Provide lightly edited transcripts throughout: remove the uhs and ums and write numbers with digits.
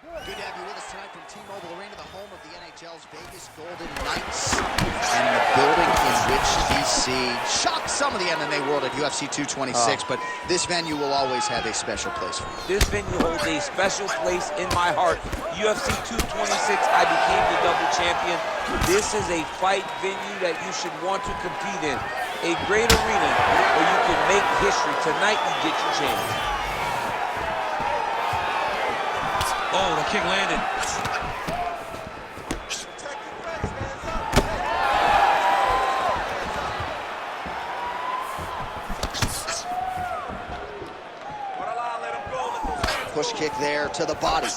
Good to have you with us tonight from T-Mobile Arena, the home of the NHL's Vegas Golden Knights, and the building in which DC shocked some of the MMA world at UFC 226, but this venue will always have a special place for you. This venue holds a special place in my heart. UFC 226, I became the double champion. This is a fight venue that you should want to compete in. A great arena where you can make history. Tonight, you get your chance. Oh, the kick landed. Push kick there to the body.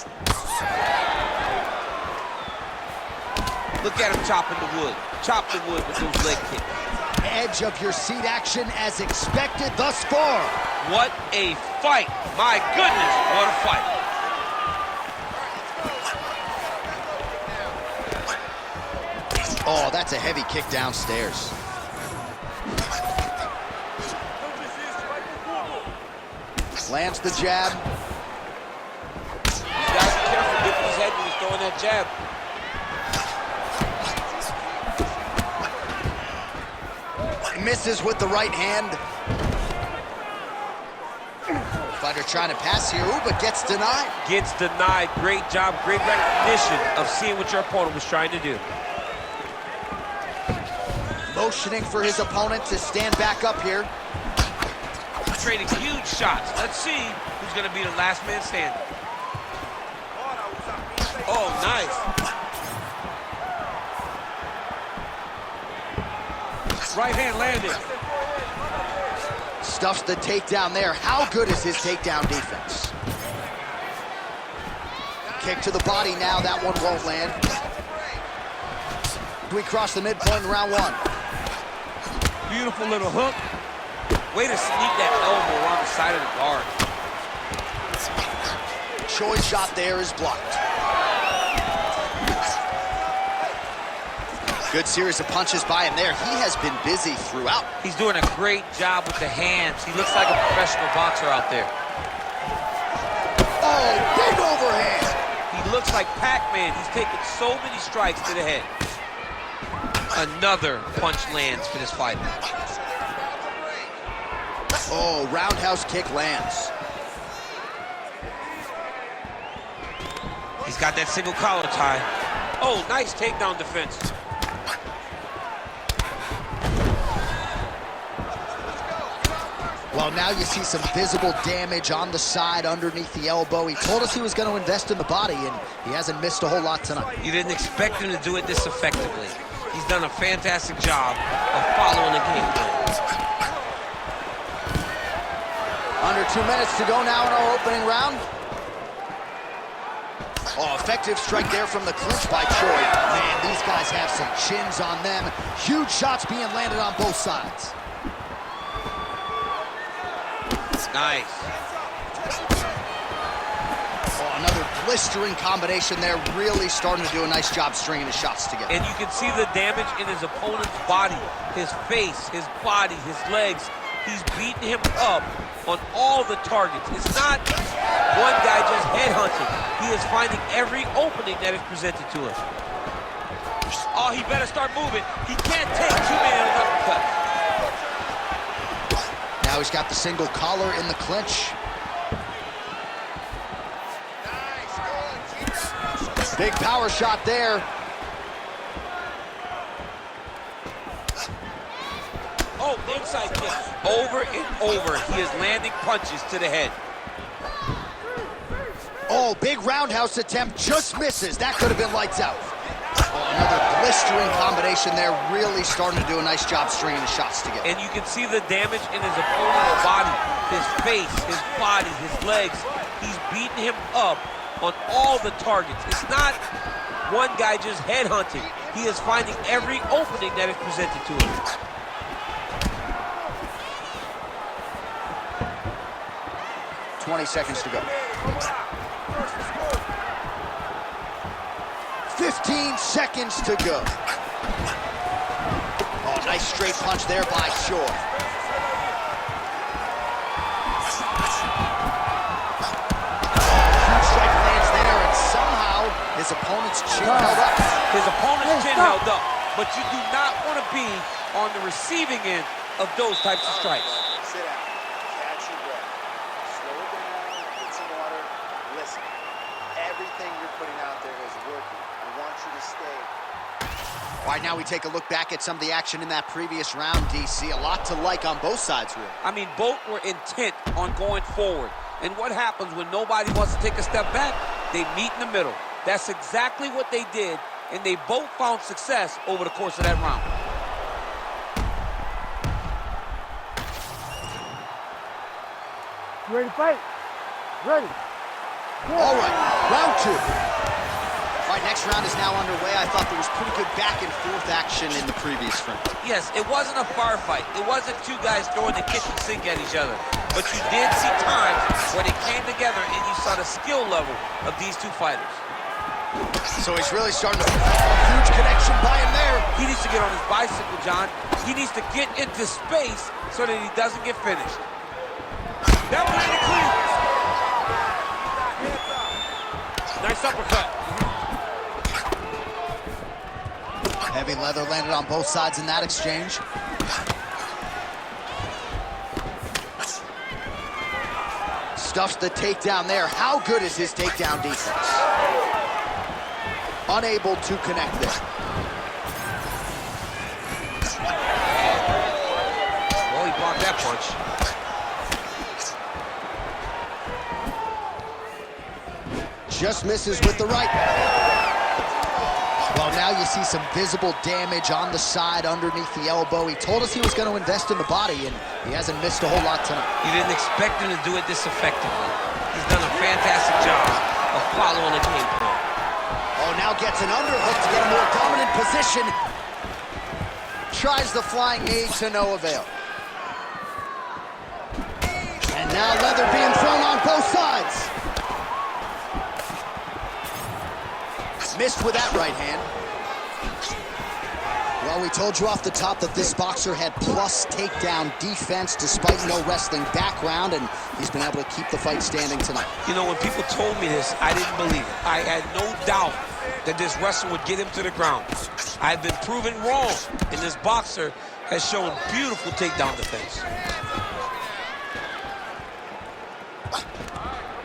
Look at him chopping the wood. Chop the wood with those leg kicks. Edge of your seat action as expected thus far. What a fight. My goodness, what a fight. Oh, that's a heavy kick downstairs. Lands the jab. He's got to be careful dipping his head when he's throwing that jab. Misses with the right hand. Fighter trying to pass here, ooh, but gets denied. Gets denied. Great job, great recognition of seeing what your opponent was trying to do. Motioning for his opponent to stand back up here. Trading huge shots. Let's see who's going to be the last man standing. Oh, nice. Right hand landed. Stuffs the takedown there. How good is his takedown defense? Kick to the body now. That one won't land. We cross the midpoint in round one. Beautiful little hook. Way to sneak that elbow around the side of the guard. Choi's shot there is blocked. Good series of punches by him there. He has been busy throughout. He's doing a great job with the hands. He looks like a professional boxer out there. Oh, big overhand. He looks like Pac-Man. He's taken so many strikes to the head. Another punch lands for this fighter. Oh, roundhouse kick lands. He's got that single collar tie. Oh, nice takedown defense. Well, now you see some visible damage on the side underneath the elbow. He told us he was going to invest in the body, and he hasn't missed a whole lot tonight. You didn't expect him to do it this effectively. He's done a fantastic job of following the game plan. Under 2 minutes to go now in our opening round. Oh, effective strike there from the clinch by Choi. Man, these guys have some chins on them. Huge shots being landed on both sides. Nice. Oh, another blistering combination there. Really starting to do a nice job stringing the shots together. And you can see the damage in his opponent's body, his face, his body, his legs. He's beating him up on all the targets. It's not one guy just headhunting. He is finding every opening that is presented to him. Oh, he better start moving. He can't take too many of those uppercuts. Now he's got the single collar in the clinch. Big power shot there. Oh, inside kick. Over and over, he is landing punches to the head. Oh, big roundhouse attempt, just misses. That could have been lights out. Oh, another blistering combination there, really starting to do a nice job stringing the shots together. And you can see the damage in his opponent's body, his face, his body, his legs. He's beating him up on all the targets. It's not one guy just headhunting. He is finding every opening that is presented to him. $20 seconds to go. 15 seconds to go. Oh, nice straight punch there by Shore. Huge strike lands there, and some His opponent's chin held up, but you do not want to be on the receiving end of those types of strikes. Sit down. Catch your breath. Slow it down. Get some water. Listen. Everything you're putting out there is working. I want you to stay. All right, now we take a look back at some of the action in that previous round, DC. A lot to like on both sides, really. I mean, both were intent on going forward. And what happens when nobody wants to take a step back? They meet in the middle. That's exactly what they did, and they both found success over the course of that round. You ready to fight? Ready. All right, round two. All right, next round is now underway. I thought there was pretty good back and forth action in the previous round. Yes, it wasn't a firefight. It wasn't two guys throwing the kitchen sink at each other. But you did see times where they came together and you saw the skill level of these two fighters. So he's really starting to a huge connection by him there. He needs to get on his bicycle, John. He needs to get into space so that he doesn't get finished. That was really clean. Nice uppercut. Heavy leather landed on both sides in that exchange. Stuffs the takedown there. How good is his takedown defense? Unable to connect there. Well, he blocked that punch. Just misses with the right. Well, now you see some visible damage on the side underneath the elbow. He told us he was going to invest in the body, and he hasn't missed a whole lot tonight. You didn't expect him to do it this effectively. He's done a fantastic job of following the game plan. Oh, now gets an underhook to get a more dominant position. Tries the flying knee to no avail. And now leather being thrown on both sides. Missed with that right hand. Well, we told you off the top that this boxer had plus takedown defense despite no wrestling background, and he's been able to keep the fight standing tonight. You know, when people told me this, I didn't believe it. I had no doubt that this wrestler would get him to the ground. I've been proven wrong, and this boxer has shown beautiful takedown defense.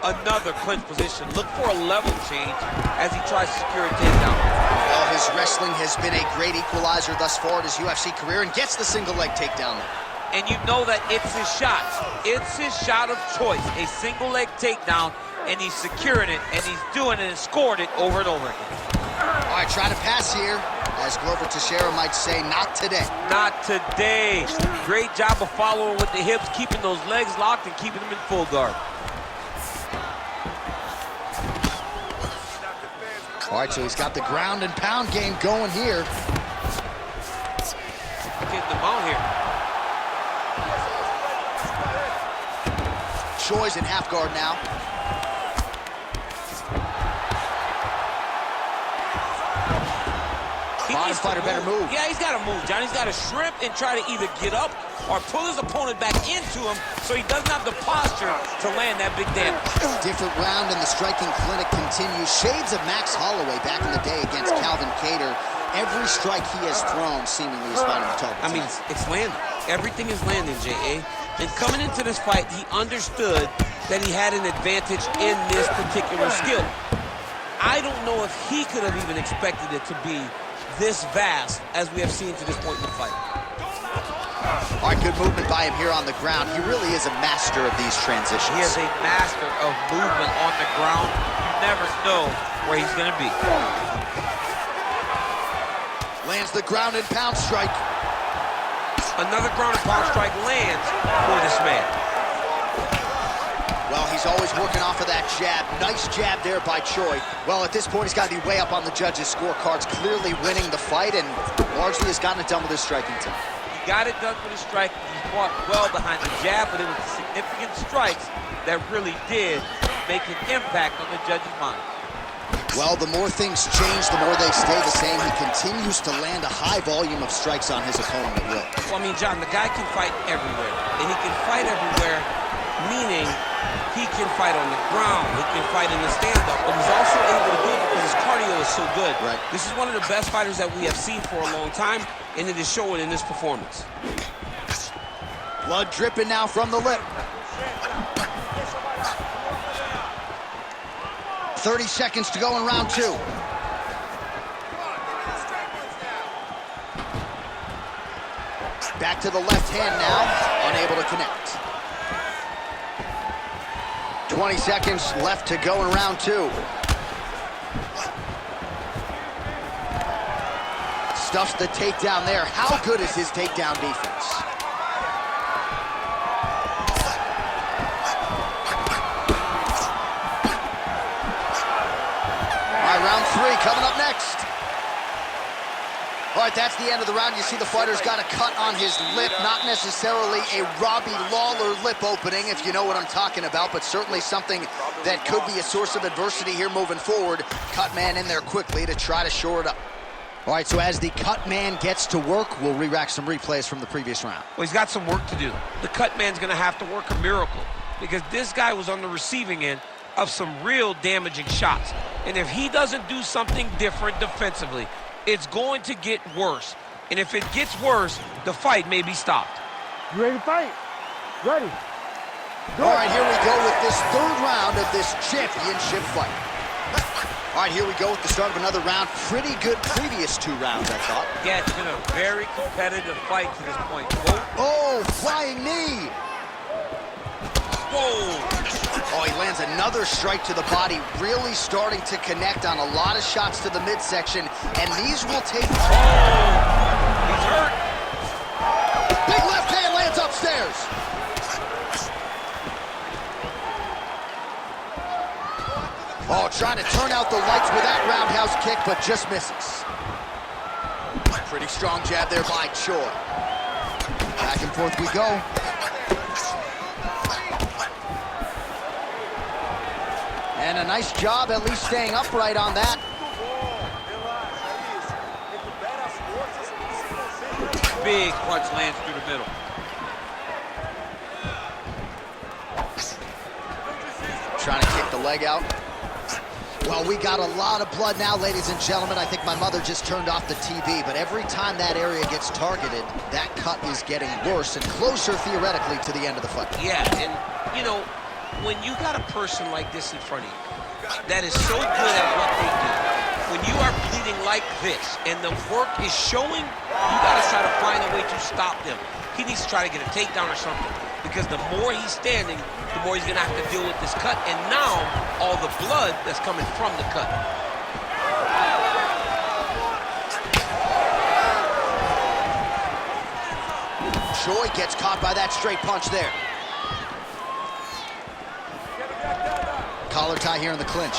Another clinch position. Look for a level change as he tries to secure a takedown. Well, his wrestling has been a great equalizer thus far in his UFC career and gets the single leg takedown there. And you know that it's his shot. It's his shot of choice. A single leg takedown, and he's securing it, and he's doing it and scoring it over and over again. All right, trying to pass here. As Glover Teixeira might say, not today. Not today. Great job of following with the hips, keeping those legs locked and keeping them in full guard. All right, so he's got the ground and pound game going here. Getting them out here. Choi's in half guard now. Bottom fighter better move. Yeah, he's got to move, John. He's got to shrimp and try to either get up or pull his opponent back into him so he doesn't have the posture to land that big damage. Different round and the striking clinic continues. Shades of Max Holloway back in the day against Calvin Kattar. Every strike he has thrown seemingly is finding the target. I mean, it's landing. Everything is landing, J.A. And coming into this fight, he understood that he had an advantage in this particular skill. I don't know if he could have even expected it to be this vast as we have seen to this point in the fight. All right, good movement by him here on the ground. He really is a master of these transitions. He is a master of movement on the ground. You never know where he's going to be. Lands the ground and pound strike. Another ground and pound strike lands for this man. Well, he's always working off of that jab. Nice jab there by Choi. Well, at this point, he's got to be way up on the judges' scorecards, clearly winning the fight, and largely has gotten it done with his striking team. He got it done with his striking. He fought well behind the jab, but it was significant strikes that really did make an impact on the judges' mind. Well, the more things change, the more they stay the same. He continues to land a high volume of strikes on his opponent at will. Well, I mean, John, the guy can fight everywhere. And he can fight everywhere, meaning he can fight on the ground. He can fight in the stand-up. But he's also able to do it because his cardio is so good. Right. This is one of the best fighters that we have seen for a long time, and it is showing in this performance. Blood dripping now from the lip. 30 seconds to go in round 2. Back to the left hand now, unable to connect. 20 seconds left to go in round 2. Stuffs the takedown there. How good is his takedown defense? All right, round 3 coming up next. All right, that's the end of the round. You see the fighter's got a cut on his lip, not necessarily a Robbie Lawler lip opening, if you know what I'm talking about, but certainly something that could be a source of adversity here moving forward. Cut man in there quickly to try to shore it up. All right, so as the cut man gets to work, we'll re-rack some replays from the previous round. Well, he's got some work to do. The cut man's going to have to work a miracle because this guy was on the receiving end of some real damaging shots. And if he doesn't do something different defensively, it's going to get worse. And if it gets worse, the fight may be stopped. You ready to fight? Ready. All right, here we go with this 3rd round of this championship fight. All right, here we go with the start of another round. Pretty good previous 2 rounds, I thought. Yeah, it's been a very competitive fight to this point. Whoa. Oh, flying knee. Whoa. Oh, he lands another strike to the body, really starting to connect on a lot of shots to the midsection, and these will take... He's hurt. Big left hand lands upstairs. Oh, trying to turn out the lights with that roundhouse kick, but just misses. Pretty strong jab there by Choi. Back and forth we go. And a nice job at least staying upright on that. Big punch lands through the middle. Trying to kick the leg out. Well, we got a lot of blood now, ladies and gentlemen. I think my mother just turned off the TV, but every time that area gets targeted, that cut is getting worse and closer, theoretically, to the end of the fight. Yeah, and, you know, when you got a person like this in front of you that is so good at what they do, when you are bleeding like this and the work is showing, you got to try to find a way to stop them. He needs to try to get a takedown or something, because the more he's standing, the more he's going to have to deal with this cut, and now all the blood that's coming from the cut. Choi gets caught by that straight punch there. Collar tie here in the clinch.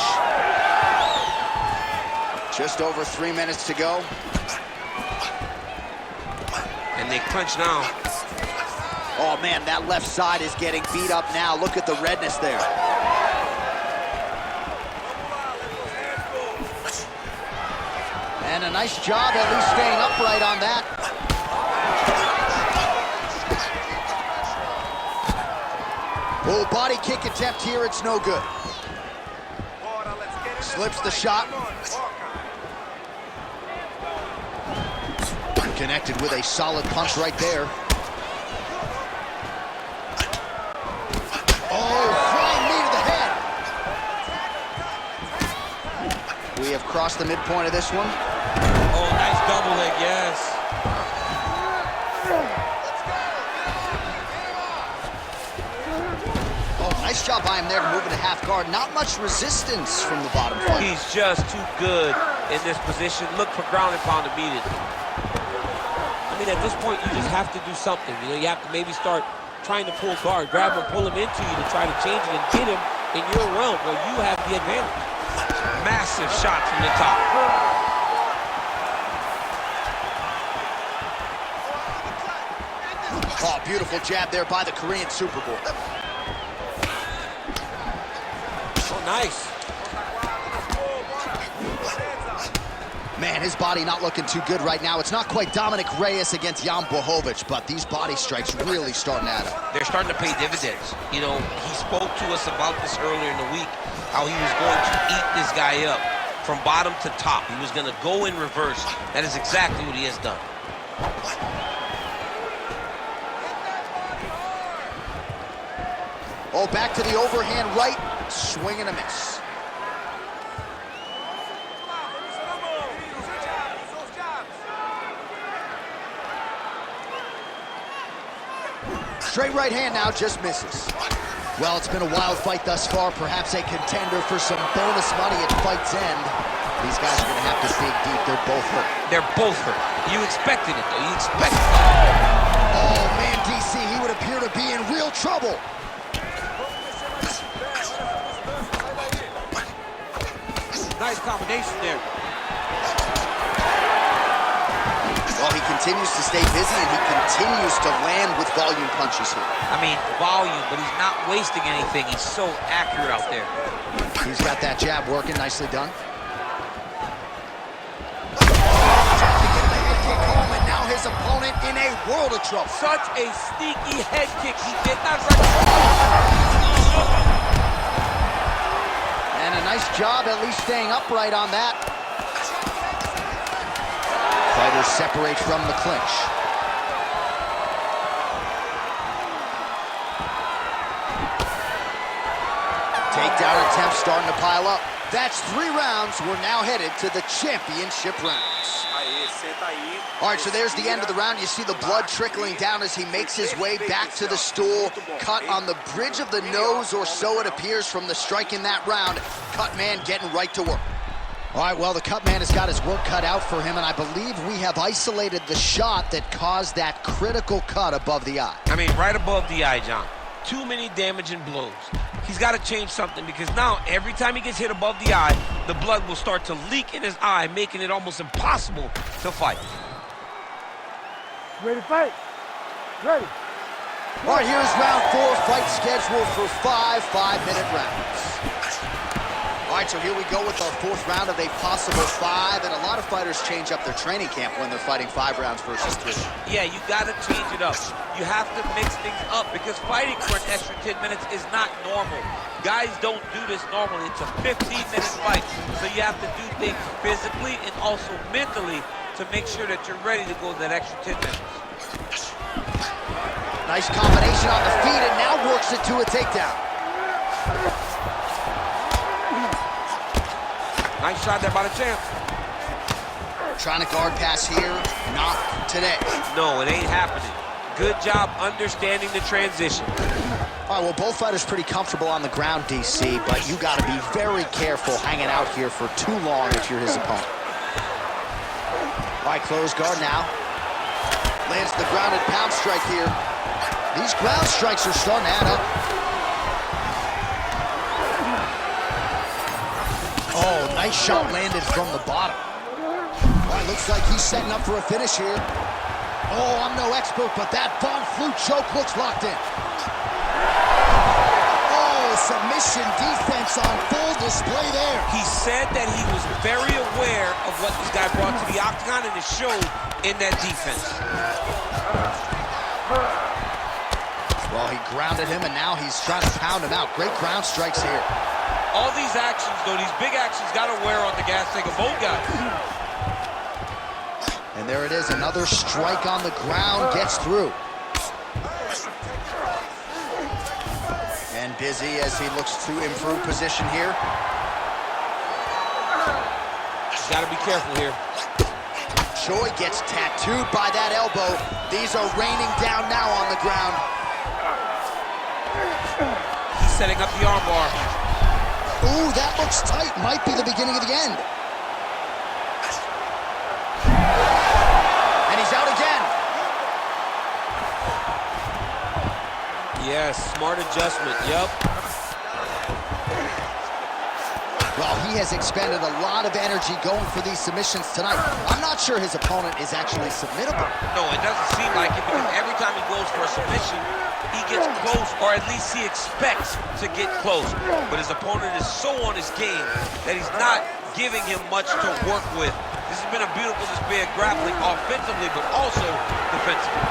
Just over 3 minutes to go. And they clinch now. Oh, man, that left side is getting beat up now. Look at the redness there. And a nice job at least staying upright on that. Oh, body kick attempt here. It's no good. Slips the shot. Connected with a solid punch right there. Oh, flying knee to the head. We have crossed the midpoint of this one. Oh, nice double leg, yes. Nice job by him there to move into half guard. Not much resistance from the bottom fighter. He's just too good in this position. Look for ground and pound immediately. I mean, at this point, you just have to do something. You know, you have to maybe start trying to pull guard, grab him, pull him into you to try to change it and get him in your realm where you have the advantage. Massive shot from the top. Oh, beautiful jab there by the Korean Super Bowl. Nice. Man, his body not looking too good right now. It's not quite Dominic Reyes against Jan Blachowicz, but these body strikes really starting to add up. They're starting to pay dividends. You know, he spoke to us about this earlier in the week, how he was going to eat this guy up. from bottom to top. He was going to go in reverse. That is exactly what he has done. Oh, back to the overhand right, swing and a miss. Straight right hand now, just misses. Well, it's been a wild fight thus far, perhaps a contender for some bonus money at fight's end. These guys are gonna have to dig deep, they're both hurt. They're both hurt. You expected it, though. You expected it. Oh, man, DC, he would appear to be in real trouble. Nice combination there. Well, he continues to stay busy, and he continues to land with volume punches here. I mean, volume, but he's not wasting anything. He's so accurate out there. He's got that jab working, nicely done. And now his opponent in a world of trouble. Such a sneaky head kick. He did not... And a nice job at least staying upright on that. Fighters separate from the clinch. Takedown attempts starting to pile up. That's 3 rounds. We're now headed to the championship rounds. All right, so there's the end of the round. You see the blood trickling down as he makes his way back to the stool. Cut on the bridge of the nose, or so it appears from the strike in that round. Cut man getting right to work. All right, well, the cut man has got his work cut out for him, and I believe we have isolated the shot that caused that critical cut above the eye. I mean, right above the eye, John. Too many damaging blows. He's got to change something, because now every time he gets hit above the eye, the blood will start to leak in his eye, making it almost impossible to fight. Ready to fight? Ready. All right, here's round 4, fight scheduled for 5 5-minute rounds. All right, so here we go with our 4th round of a possible 5, and a lot of fighters change up their training camp when they're fighting 5 rounds versus 3. Yeah, you got to change it up. You have to mix things up, because fighting for an extra 10 minutes is not normal. Guys don't do this normally. It's a 15-minute fight, so you have to do things physically and also mentally to make sure that you're ready to go that extra 10 minutes. Nice combination on the feet, and now works it to a takedown. Nice shot there by the champ. Trying to guard pass here, not today. No, it ain't happening. Good job understanding the transition. All right, well, both fighters pretty comfortable on the ground, DC, but you got to be very careful hanging out here for too long if you're his opponent. All right, close guard now. Lands the grounded pound strike here. These ground strikes are starting to add up. Oh, nice shot landed from the bottom. All right, looks like he's setting up for a finish here. Oh, I'm no expert, but that Von Flue choke looks locked in. Oh, submission defense on full display there. He said that he was very aware of what this guy brought to the octagon, and it showed in that defense. Well, he grounded him, and now he's trying to pound him out. Great ground strikes here. All these actions, though, these big actions, got to wear on the gas tank of both guys. And there it is, another strike on the ground, gets through. And busy as he looks to improve position here. Got to be careful here. Choi gets tattooed by that elbow. These are raining down now on the ground. He's setting up the armbar. Ooh, that looks tight. Might be the beginning of the end. And he's out again. Yes, smart adjustment, yep. Well, he has expended a lot of energy going for these submissions tonight. I'm not sure his opponent is actually submittable. No, it doesn't seem like it, because every time he goes for a submission, he gets close, or at least he expects to get close. But his opponent is so on his game that he's not giving him much to work with. This has been a beautiful display of grappling offensively, but also defensively.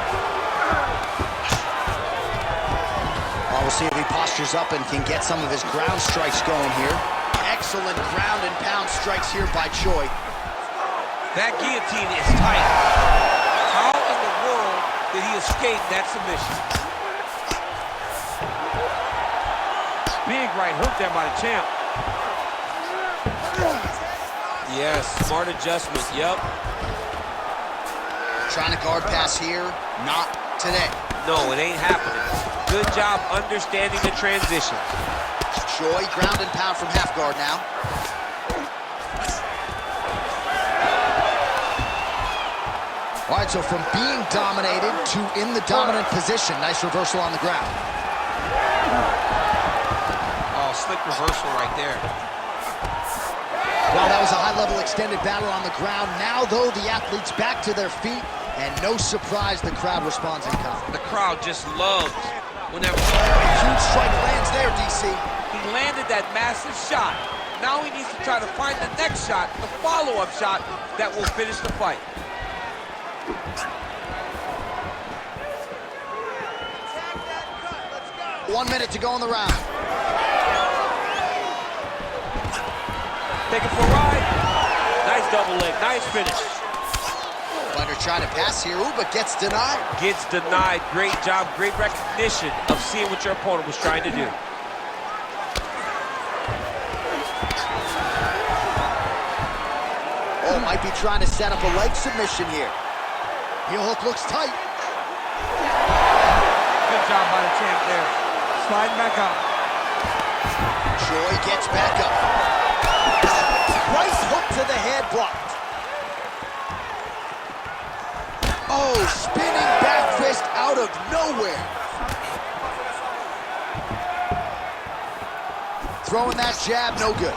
Well, we'll see if he postures up and can get some of his ground strikes going here. Excellent ground and pound strikes here by Choi. That guillotine is tight. How in the world did he escape that submission? Big right hook there by the champ. Yes, smart adjustment, yep. Trying to guard pass here, not today. No, it ain't happening. Good job understanding the transition. Choi, ground and pound from half guard now. All right, so from being dominated to in the dominant position. Nice reversal on the ground. Oh, slick reversal right there. Well, that was a high-level extended battle on the ground. Now, though, the athletes back to their feet, and no surprise the crowd responds in kind. The crowd just loves whenever Huge strike lands there, DC. he landed that massive shot. Now he needs to try to find the next shot, the follow-up shot that will finish the fight. 1 minute to go in the round. Take it for a ride. Nice double leg, nice finish. Fighter trying to pass here, ooh, but gets denied. Gets denied. Great job, great recognition of seeing what your opponent was trying to do. Oh, might be trying to set up a leg submission here. Heel hook looks tight. Good job by the champ there. Sliding back up. Choi gets back up. Right hook to the head, blocked. Oh, spinning back fist out of nowhere. Throwing that jab, no good.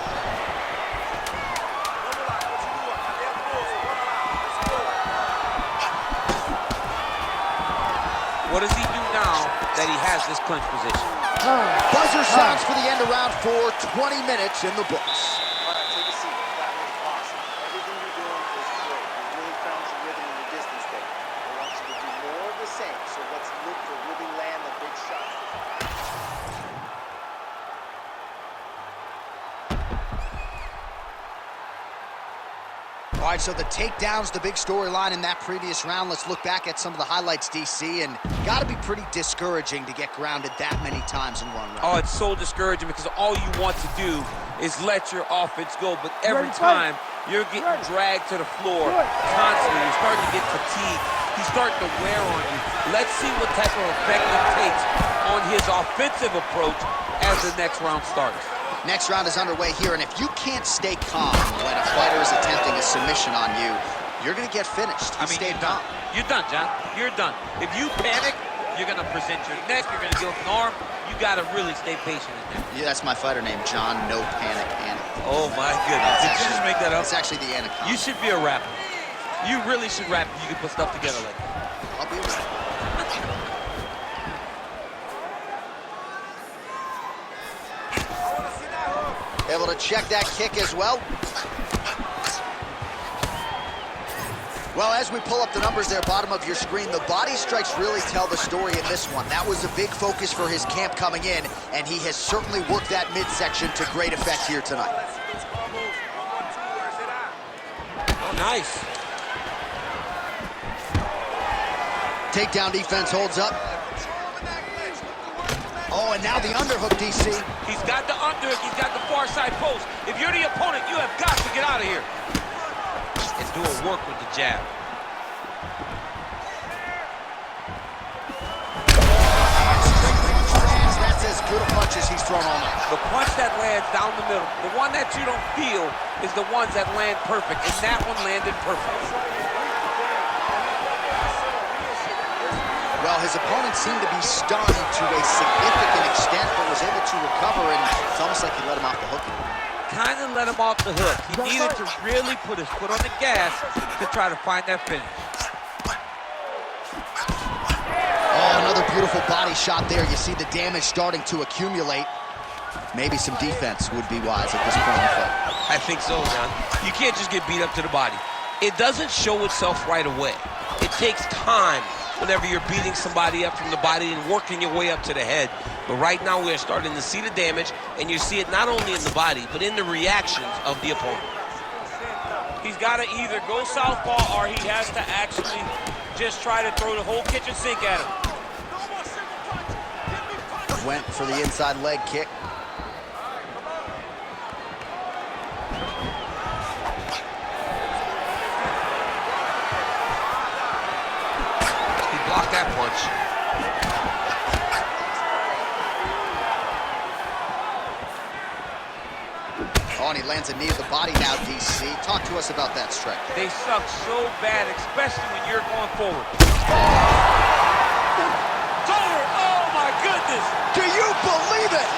What does he do now that he has this clinch position? Buzzer sounds for the end of round 4, 20 minutes in the books. All right, take a seat. That was awesome. Everything you're doing is great. You really found your rhythm in the distance there. I want you to do more of the same. So let's look to really land the big shots. All right, so the takedown's the big storyline in that previous round. Let's look back at some of the highlights, DC, and got to be pretty discouraging to get grounded that many times in one round. Oh, it's so discouraging because all you want to do is let your offense go, but every time you're getting dragged to the floor constantly. You're starting to get fatigued. He's starting to wear on you. Let's see what type of effect it takes on his offensive approach as the next round starts. Next round is underway here, and if you can't stay calm when a fighter is attempting a submission on you, you're going to get finished. Stay calm. You're done, John. You're done. If you panic, you're going to present your neck, you're going to give up an arm. You got to really stay patient in there. Yeah, that's my fighter name, John No Panic Anaconda. Oh, my goodness. Did you just make that up? It's actually the Anaconda. You should be a rapper. You really should rap if you can put stuff together like that. I'll be right. Able to check that kick as well. Well, as we pull up the numbers there, bottom of your screen, the body strikes really tell the story in this one. That was a big focus for his camp coming in, and he has certainly worked that midsection to great effect here tonight. Oh, nice. Takedown defense holds up. Oh, and now the underhook, DC. He's got the underhook. He's got the far side post. If you're the opponent, you have got to get out of here. And do a work with the jab. That's as good a punch as he's thrown all night. The punch that lands down the middle, the one that you don't feel, is the ones that land perfect. And that one landed perfect. Well, his opponent seemed to be stunned to a significant extent, but was able to recover, and it's almost like he let him off the hook. Kind of let him off the hook. He needed to really put his foot on the gas to try to find that finish. Oh, another beautiful body shot there. You see the damage starting to accumulate. Maybe some defense would be wise at this point in the fight. I think so, John. You can't just get beat up to the body. It doesn't show itself right away. It takes time whenever you're beating somebody up from the body and working your way up to the head. But right now we're starting to see the damage, and you see it not only in the body, but in the reactions of the opponent. He's got to either go southpaw or he has to actually just try to throw the whole kitchen sink at him. Went for the inside leg kick. He blocked that punch. Oh, and he lands a knee to the body now, DC. Talk to us about that strike. They suck so bad, especially when you're going forward. Over! Oh my goodness! Do you believe it?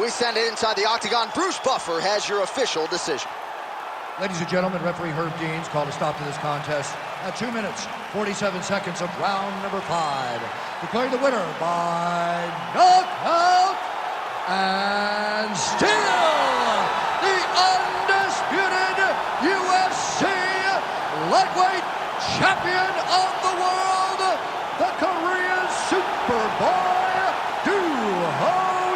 We send it inside the octagon. Bruce Buffer has your official decision. Ladies and gentlemen, referee Herb Deans called a stop to this contest at 2 minutes, 47 seconds of round number 5. Declaring the winner by knockout and still the undisputed UFC lightweight champion